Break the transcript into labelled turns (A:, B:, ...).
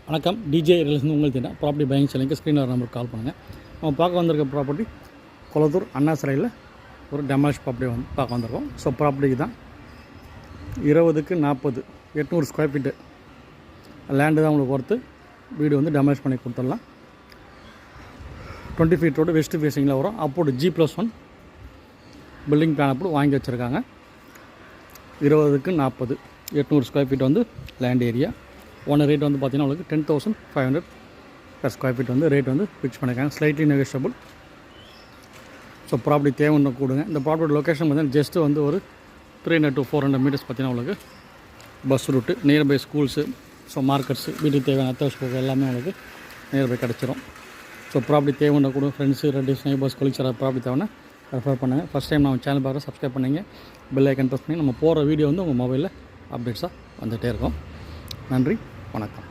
A: வணக்கம். டிஜே ரியல்ஸ்னு உங்களுக்கு தெரியும். ப்ராப்பர்ட்டி பையிங் செல்லிங்க்கு ஸ்க்ரீனில் நம்பருக்கு கால் பண்ணுங்கள். நம்ம பார்க்க வந்திருக்க ப்ராப்பர்ட்டி கொளத்தூர் அண்ணா சிலையில் ஒரு டெமாலிஷ் ப்ராப்பர்ட்டி வந்து பார்க்க வந்திருக்கோம். ஸோ ப்ராப்பர்ட்டிக்கு தான் 20க்கு 40 800 ஸ்கொயர் ஃபீட்டு லேண்டு தான் உங்களுக்கு பொறுத்து வீடு வந்து டெமாலிஷ் பண்ணி கொடுத்துடலாம். 20 ஃபீட் ரோடு வெஸ்ட் ஃபேஸிங்கில் வரும். அப்போது G+1 பில்டிங் பிளான் அப்போ வாங்கி வச்சுருக்காங்க. 20க்கு 40 800 ஸ்கொயர் ஃபீட் வந்து லேண்ட் ஏரியா. ஓனர் ரேட் வந்து பார்த்திங்கன்னா உங்களுக்கு 10,500 per ஸ்கொயர் ஃபீட் வந்து ரேட் வந்து ஃபிக்ஸ் பண்ணியிருக்காங்க. Slightly negotiable. ஸோ ப்ராப்பர்ட்டி தேவைன்னு கொடுங்க. இந்த ப்ராப்பர்ட்டி லொக்கேஷன் பார்த்தீங்கன்னா ஜஸ்ட்டு வந்து ஒரு 300 to 400 மீட்டர்ஸ் பார்த்தீங்கன்னா உங்களுக்கு bus route, nearby schools, so markets, வீட்டுக்கு தேவையான அத்தியாவசிய எல்லாமே உங்களுக்கு நியர்பை கிடச்சிரும். ஸோ ப்ராப்பர்ட்டி தேவைன்னு கொடுங்க. ஃப்ரெண்ட்ஸு, ரிலேட்டிவ்ஸ், நெய்பர்ஸ், கொலிக்ஸர் ப்ராப்பர்ட்டி தேவைன்னா ரெஃபர் பண்ணுங்கள். ஃபஸ்ட் டைம் நம்ம சேனல் பார்க்க சப்ஸ்கிரைப் பண்ணிங்க, பெல் ஐக்கன் ப்ரெஸ் பண்ணி நம்ம போகிற வீடியோ வந்து உங்கள் மொபைலில் அப்டேட்ஸாக வந்துகிட்டே இருக்கும். நன்றி, வணக்கம்.